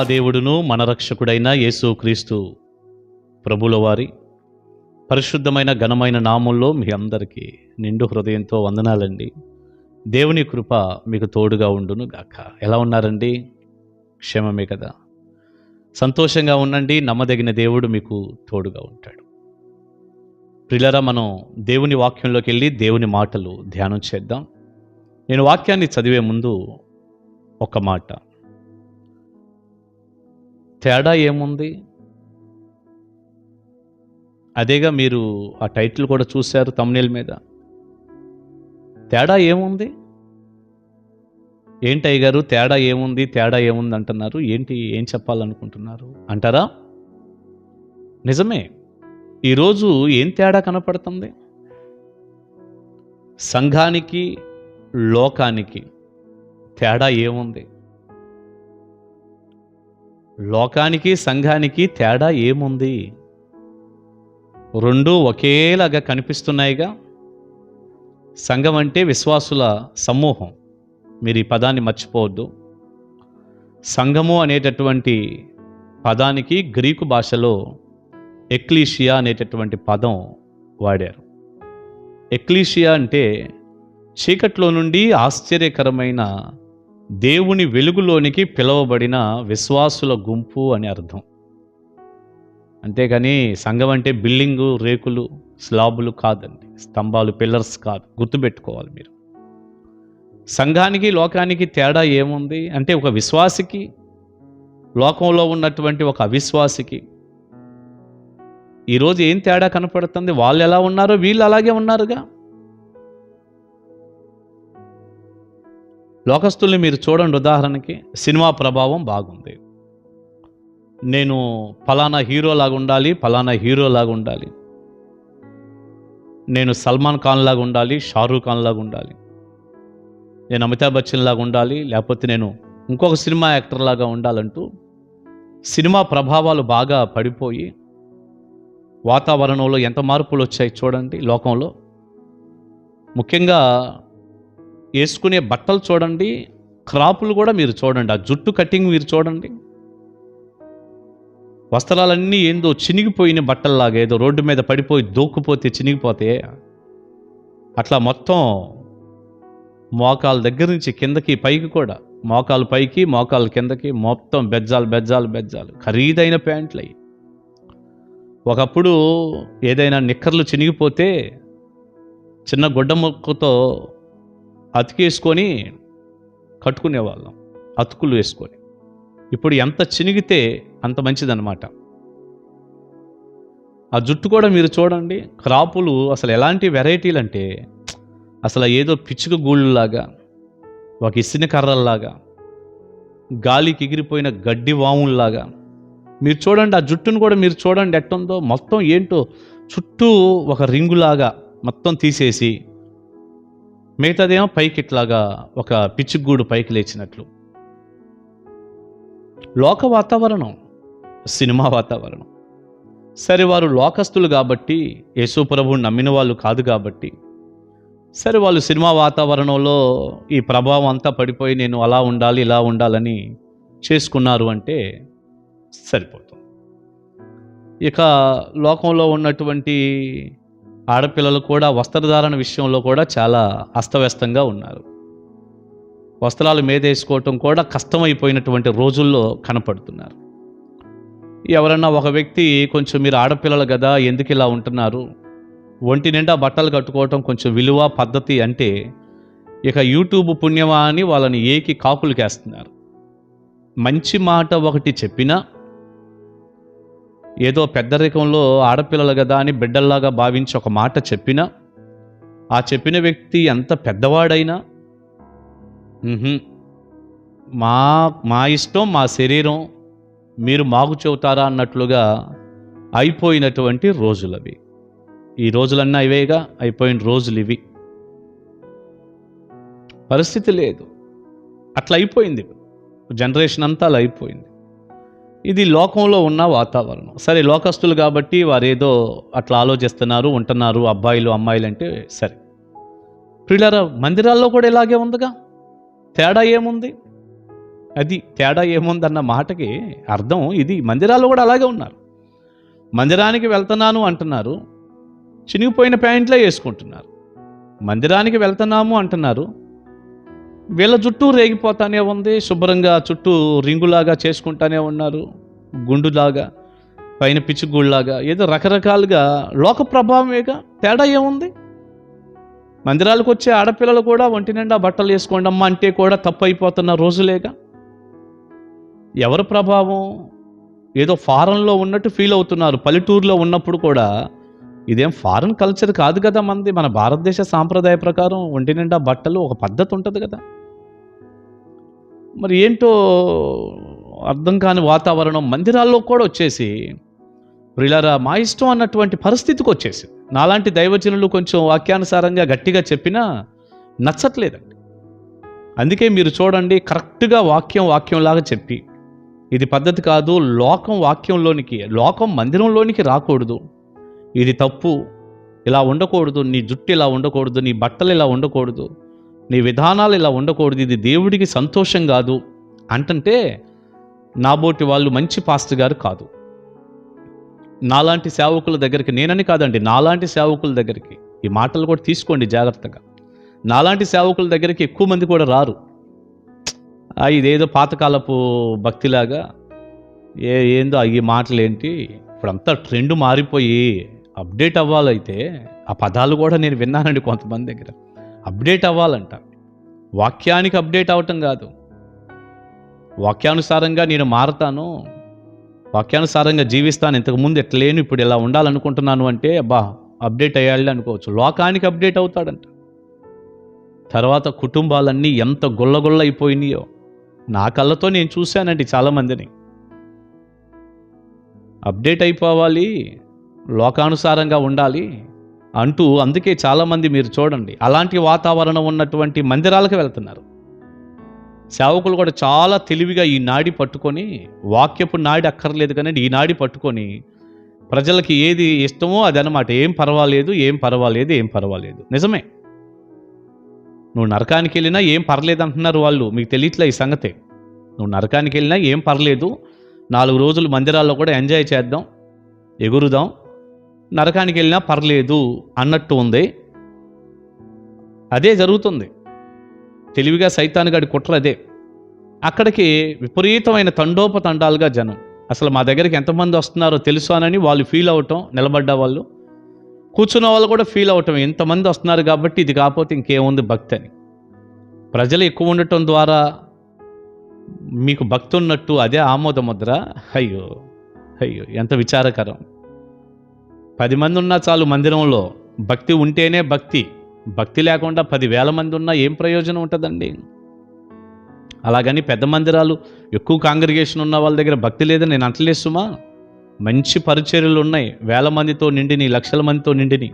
దేవుడును మన రక్షకుడైన యేసుక్రీస్తు ప్రభుల వారి పరిశుద్ధమైన ఘనమైన నామంలో మీ అందరికీ నిండు హృదయంతో వందనాలండి. దేవుని కృప మీకు తోడుగా ఉండును గాక. ఎలా ఉన్నారండి? క్షేమమే కదా? సంతోషంగా ఉండండి. నమ్మదగిన దేవుడు మీకు తోడుగా ఉంటాడు. ప్రియులారా, మనం దేవుని వాక్యంలోకి వెళ్ళి దేవుని మాటలు ధ్యానం చేద్దాం. నేను వాక్యాన్ని చదివే ముందు ఒక మాట, తేడా ఏముంది? అదేగా మీరు ఆ టైటిల్ కూడా చూశారు థంబ్నెయిల్ మీద. తేడా ఏముంది? ఏంటి అయ్యగారు తేడా ఏముంది, తేడా ఏముంది అంటున్నారు? ఏంటి, ఏం చెప్పాలనుకుంటున్నారు అంటారా? నిజమే. ఈరోజు ఏం తేడా కనపడుతుంది? సంఘానికి లోకానికి తేడా ఏముంది? లోకానికి సంఘానికి తేడా ఏముంది? రెండూ ఒకేలాగా కనిపిస్తున్నాయిగా. సంఘం అంటే విశ్వాసుల సమూహం. మీరు ఈ పదాన్ని మర్చిపోవద్దు. సంఘము అనేటటువంటి పదానికి గ్రీకు భాషలో ఎక్లీషియా అనేటటువంటి పదం వాడారు. ఎక్లీషియా అంటే చీకట్లో నుండి ఆశ్చర్యకరమైన దేవుని వెలుగులోనికి పిలువబడిన విశ్వాసుల గుంపు అని అర్థం. అంతేగాని సంఘం అంటే బిల్డింగు, రేకులు, స్లాబులు కాదండి, స్తంభాలు, పిల్లర్స్ కాదు. గుర్తుపెట్టుకోవాలి మీరు. సంఘానికి లోకానికి తేడా ఏముంది అంటే, ఒక విశ్వాసికి లోకంలో ఉన్నటువంటి ఒక అవిశ్వాసికి ఈరోజు ఏం తేడా కనపడుతుంది? వాళ్ళు ఎలా ఉన్నారో వీళ్ళు అలాగే ఉన్నారుగా. లోకస్తుల్ని మీరు చూడండి. ఉదాహరణకి సినిమా ప్రభావం బాగుంది. నేను ఫలానా హీరోలాగా ఉండాలి, ఫలానా హీరోలాగా ఉండాలి, నేను సల్మాన్ ఖాన్ లాగా ఉండాలి, షారూఖ్ ఖాన్ లాగా ఉండాలి, నేను అమితాబ్ బచ్చన్ లాగా ఉండాలి, లేకపోతే నేను ఇంకొక సినిమా యాక్టర్ లాగా ఉండాలంటూ సినిమా ప్రభావాలు బాగా పడిపోయి వాతావరణంలో ఎంత మార్పులు వచ్చాయి చూడండి. లోకంలో ముఖ్యంగా వేసుకునే బట్టలు చూడండి, క్రాపులు కూడా మీరు చూడండి, ఆ జుట్టు కటింగ్ మీరు చూడండి. వస్త్రాలన్నీ ఏందో చినిగిపోయిన బట్టల్లాగా, ఏదో రోడ్డు మీద పడిపోయి దూక్కుపోతే చినిగిపోతే అట్లా మొత్తం మోకాల దగ్గర నుంచి కిందకి పైకి కూడా, మోకాలు పైకి మోకాలు కిందకి మొత్తం బెజ్జాలు బెజ్జాలు బెజ్జాలు, ఖరీదైన ప్యాంట్లు అయ్యి. ఒకప్పుడు ఏదైనా నిక్కర్లు చినిగిపోతే చిన్న గుడ్డ ముక్కతో అతికేసుకొని కట్టుకునేవాళ్ళం, అతుకులు వేసుకొని. ఇప్పుడు ఎంత చినిగితే అంత మంచిదన్నమాట. ఆ జుట్టు కూడా మీరు చూడండి, క్రాపులు అసలు ఎలాంటి వెరైటీలు అంటే, అసలు ఏదో పిచ్చుక గూళ్ళలాగా, ఒక ఇసిన కర్రల్లాగా, గాలికి ఎగిరిపోయిన గడ్డి వాముల్లాగా మీరు చూడండి. ఆ జుట్టును కూడా మీరు చూడండి ఎట్టుందో, మొత్తం ఏంటో చుట్టూ ఒక రింగులాగా మొత్తం తీసేసి, మిగతాదేమో పైకి ఇట్లాగా ఒక పిచ్చిగూడు పైకి లేచినట్లు. లోక వాతావరణం, సినిమా వాతావరణం. సరే, వారు లోకస్తులు కాబట్టి, యేసు ప్రభువుని నమ్మిన వాళ్ళు కాదు కాబట్టి, సరే వాళ్ళు సినిమా వాతావరణంలో ఈ ప్రభావం అంతా పడిపోయి నేను అలా ఉండాలి ఇలా ఉండాలని చేసుకున్నారు అంటే సరిపోతుంది. ఇక లోకంలో ఉన్నటువంటి ఆడపిల్లలు కూడా వస్త్రధారణ విషయంలో కూడా చాలా అస్తవ్యస్తంగా ఉన్నారు. వస్త్రాలు మీదేసుకోవటం కూడా కష్టమైపోయినటువంటి రోజుల్లో కనపడుతున్నారు. ఎవరన్నా ఒక వ్యక్తి కొంచెం మీరు ఆడపిల్లలు కదా ఎందుకు ఇలా ఉంటున్నారు, ఒంటి నిండా బట్టలు కట్టుకోవటం కొంచెం విలువ పద్ధతి అంటే, ఇక యూట్యూబ్ పుణ్యమా అని వాళ్ళని ఏకి కాకులకేస్తున్నారు. మంచి మాట ఒకటి చెప్పినా, ఏదో పెద్దరికంలో ఆడపిల్లలు కదా అని బిడ్డల్లాగా భావించి ఒక మాట చెప్పినా, ఆ చెప్పిన వ్యక్తి ఎంత పెద్దవాడైనా మా ఇష్టం, మా శరీరం, మీరు మాకు చెబుతారా అన్నట్లుగా అయిపోయినటువంటి రోజులవి. ఈ రోజులన్నా ఇవేగా, అయిపోయిన రోజులు ఇవి. పరిస్థితి లేదు, అట్లా అయిపోయింది. జనరేషన్ అంతా అలా అయిపోయింది. ఇది లోకంలో ఉన్న వాతావరణం. సరే, లోకస్తులు కాబట్టి వారు ఏదో అట్లా ఆలోచిస్తున్నారు, ఉంటున్నారు, అబ్బాయిలు అమ్మాయిలు అంటే సరే. ప్రియులారా, మందిరాల్లో కూడా ఇలాగే ఉందిగా. తేడా ఏముంది? అది తేడా ఏముందన్న మాటకి అర్థం ఇది. మందిరాల్లో కూడా అలాగే ఉన్నారు. మందిరానికి వెళ్తున్నాను అంటున్నారు, చినిగిపోయిన ప్యాంట్లే వేసుకుంటున్నారు. మందిరానికి వెళ్తున్నాము అంటున్నారు, వీళ్ళ చుట్టూ రేగిపోతానే ఉంది, శుభ్రంగా చుట్టూ రింగులాగా చేసుకుంటానే ఉన్నారు, గుండులాగా, పైన పిచ్చిగుళ్ళలాగా, ఏదో రకరకాలుగా లోక ప్రభావమేగా. తేడా ఏముంది? మందిరాలకు వచ్చే ఆడపిల్లలు కూడా ఒంటి నిండా బట్టలు వేసుకోండి అమ్మ అంటే కూడా తప్పు అయిపోతున్న రోజులేగా. ఎవరి ప్రభావం? ఏదో ఫారెన్లో ఉన్నట్టు ఫీల్ అవుతున్నారు. పల్లెటూరులో ఉన్నప్పుడు కూడా ఇదేం ఫారెన్ కల్చర్ కాదు కదా మనది. మన భారతదేశ సాంప్రదాయ ప్రకారం ఒంటి నిండా బట్టలు ఒక పద్ధతి ఉంటుంది కదా. మరి ఏంటో అర్థం కాని వాతావరణం మందిరాల్లో కూడా వచ్చేసి, ప్రియులారా, మా ఇష్టం అన్నటువంటి పరిస్థితికి వచ్చేసి, నాలాంటి దైవజనులు కొంచెం వాక్యానుసారంగా గట్టిగా చెప్పినా నచ్చట్లేదండి. అందుకే మీరు చూడండి, కరెక్ట్గా వాక్యంలాగా చెప్పి, ఇది పద్ధతి కాదు, లోకం మందిరంలోనికి రాకూడదు, ఇది తప్పు, ఇలా ఉండకూడదు, నీ జుట్టు ఇలా ఉండకూడదు, నీ బట్టలు ఇలా ఉండకూడదు, నీ విధానాలు ఇలా ఉండకూడదు, ఇది దేవుడికి సంతోషం కాదు అంటుంటే నాబోటి వాళ్ళు మంచి పాస్టర్ గారు కాదు. నాలాంటి సేవకుల దగ్గరికి, నేనని కాదండి, నాలాంటి సేవకుల దగ్గరికి, ఈ మాటలు కూడా తీసుకోండి జాగ్రత్తగా, నాలాంటి సేవకుల దగ్గరికి ఎక్కువ మంది కూడా రారు. ఇదేదో పాతకాలపు భక్తిలాగా ఏందో ఈ మాటలు ఏంటి, ఇప్పుడంతా ట్రెండ్ మారిపోయి అప్డేట్ అవ్వాలైతే, ఆ పదాలు కూడా నేను విన్నానండి కొంతమంది దగ్గర. అప్డేట్ అవ్వాలంట, వాక్యానికి అప్డేట్ అవ్వటం కాదు, వాక్యానుసారంగా నేను మారతాను, వాక్యానుసారంగా జీవిస్తాను, ఇంతకుముందు ఎట్లా లేను ఇప్పుడు ఇలా ఉండాలనుకుంటున్నాను అంటే అప్డేట్ అయ్యాలి అనుకోవచ్చు. లోకానికి అప్డేట్ అవుతాడంట. తర్వాత కుటుంబాలన్నీ ఎంత గుల్లగుల్ల అయిపోయినాయో నా కళ్ళతో నేను చూశానండి చాలామందిని. అప్డేట్ అయిపోవాలి, లోకానుసారంగా ఉండాలి అంటూ, అందుకే చాలామంది మీరు చూడండి అలాంటి వాతావరణం ఉన్నటువంటి మందిరాలకు వెళ్తున్నారు. సేవకులు కూడా చాలా తెలివిగా ఈ నాడి పట్టుకొని, వాక్యపు నాడి అక్కర్లేదు కానీ ఈ నాడి పట్టుకొని ప్రజలకి ఏది ఇష్టమో అదనమాట. ఏం పర్వాలేదు. నిజమే, నువ్వు నరకానికి వెళ్ళినా ఏం పర్లేదు అంటున్నారు వాళ్ళు. మీకు తెలియట్లే ఈ సంగతే. నువ్వు నరకానికి వెళ్ళినా ఏం పర్లేదు, 4 రోజులు మందిరాల్లో కూడా ఎంజాయ్ చేద్దాం, ఎగురుదాం, నరకానికి వెళ్ళినా పర్లేదు అన్నట్టు ఉంది. అదే జరుగుతుంది. తెలివిగా సైతానుగాడి కుట్ర అదే. అక్కడికి విపరీతమైన తండోపతండాలుగా జనం, అసలు మా దగ్గరికి ఎంతమంది వస్తున్నారో తెలుసానని వాళ్ళు ఫీల్ అవటం, నిలబడ్డ వాళ్ళు, కూర్చున్న వాళ్ళు కూడా ఫీల్ అవటం, ఎంతమంది వస్తున్నారు కాబట్టి ఇది కాకపోతే ఇంకేముంది భక్తి అని. ప్రజలు ఎక్కువ ఉండటం ద్వారా మీకు భక్తి ఉన్నట్టు అదే ఆమోద ముద్ర. అయ్యో ఎంత విచారకరం. 10 మంది ఉన్నా చాలు మందిరంలో, భక్తి ఉంటేనే భక్తి లేకుండా 10,000 మంది ఉన్నా ఏం ప్రయోజనం ఉంటుందండి. అలాగని పెద్ద మందిరాలు, ఎక్కువ కాంగ్రిగేషన్ ఉన్న వాళ్ళ దగ్గర భక్తి లేదని నేను అంటలేదు సుమా. మంచి పరిచర్యలు ఉన్నాయి, 1000 మందితో నిండిని, లక్షల మందితో నిండిని.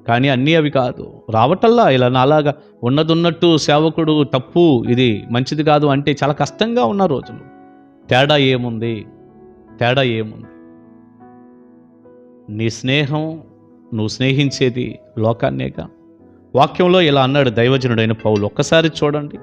కానీ అన్నీ అవి కాదు. రావటల్లా ఇలా నాలాగా ఉన్నట్టు సేవకుడు తప్పు, ఇది మంచిది కాదు అంటే చాలా కష్టంగా ఉన్న రోజులు. తేడా ఏముంది? నీ స్నేహం, నువ్వు స్నేహించేది లోకాన్నేగా. వాక్యంలో ఇలా అన్నాడు దైవజనుడైన పౌలు. ఒక్కసారి చూడండి,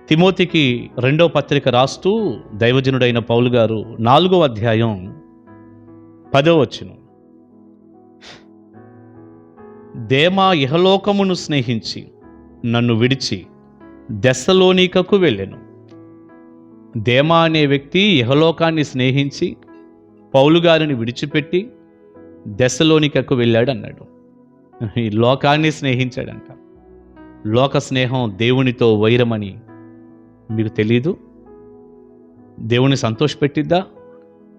తిమోతికి 2వ పత్రిక రాస్తూ దైవజనుడైన పౌలు గారు 4వ అధ్యాయం 10వ వచనం, దేమా ఇహలోకమును స్నేహించి నన్ను విడిచి దెస్సలోనికకు వెళ్ళెను. దేమా అనే వ్యక్తి ఇహలోకాన్ని స్నేహించి పౌలు గారిని విడిచిపెట్టి దెస్సలోనికకు వెళ్ళాడు అన్నాడు. ఈ లోకాన్ని స్నేహించాడంట. లోక స్నేహం దేవునితో వైరమని మీకు తెలీదు? దేవుని సంతోషపెట్టిద్దా?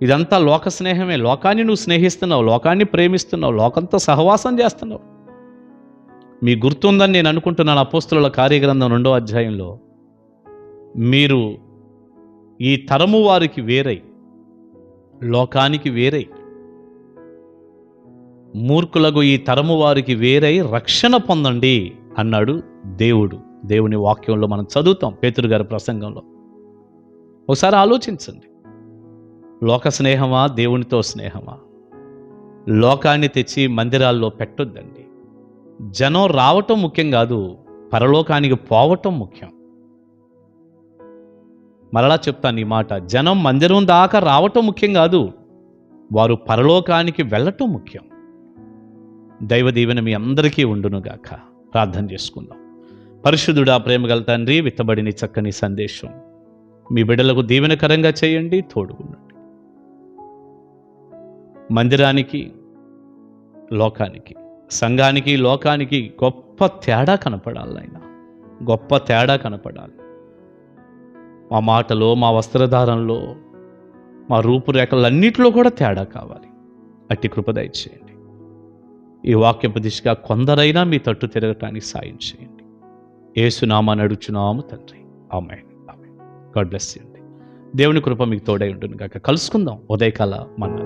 ఇదంతా లోక స్నేహమే. లోకాన్ని నువ్వు స్నేహిస్తున్నావు, లోకాన్ని ప్రేమిస్తున్నావు, లోకంతో సహవాసం చేస్తున్నావు. మీ గుర్తుందని నేను అనుకుంటున్నాను, అపోస్తలుల కార్యగ్రంథం 2వ అధ్యాయంలో, మీరు ఈ తరము వారికి వేరై, లోకానికి వేరై, మూర్ఖులకు ఈ తరము వారికి వేరై రక్షణ పొందండి అన్నాడు దేవుడు. దేవుని వాక్యంలో మనం చదువుతాం, పేతురు గారి ప్రసంగంలో. ఒకసారి ఆలోచించండి, లోక స్నేహమా దేవునితో స్నేహమా? లోకాన్ని తెచ్చి మందిరాల్లో పెట్టొద్దండి. జనం రావటం ముఖ్యం కాదు, పరలోకానికి పోవటం ముఖ్యం. మరలా చెప్తాను ఈ మాట, జనం మందిరం దాకా రావటం ముఖ్యం కాదు, వారు పరలోకానికి వెళ్ళటం ముఖ్యం. దైవ దీవెన మీ అందరికీ ఉండునుగాక. ప్రార్థన చేసుకుందాం. పరిశుద్ధుడా, ప్రేమగల తండ్రి, విత్తబడిన చక్కని సందేశం మీ బిడ్డలకు దీవెనకరంగా చేయండి, తోడుగుండండి. మందిరానికి, లోకానికి, సంఘానికి, లోకానికి గొప్ప తేడా కనపడాలి నాయన, గొప్ప తేడా కనపడాలి. మా మాటలో, మా వస్త్రధారణలో, మా రూపురేఖలన్నిటిలో కూడా తేడా కావాలి. అట్టి కృప దయచేయండి. ఈ వాక్యపు దిశగా కొందరైనా మీ తట్టు తిరగటానికి సాయం చేయండి. యేసునామాన్ని అడుగుచున్నాము తండ్రి, ఆమేన్. ఆమేన్. గాడ్ బ్లెస్ యు అండి. దేవుని కృప మీకు తోడై ఉంటుంది కాక. కలుసుకుందాం ఉదయకాల మన్నా.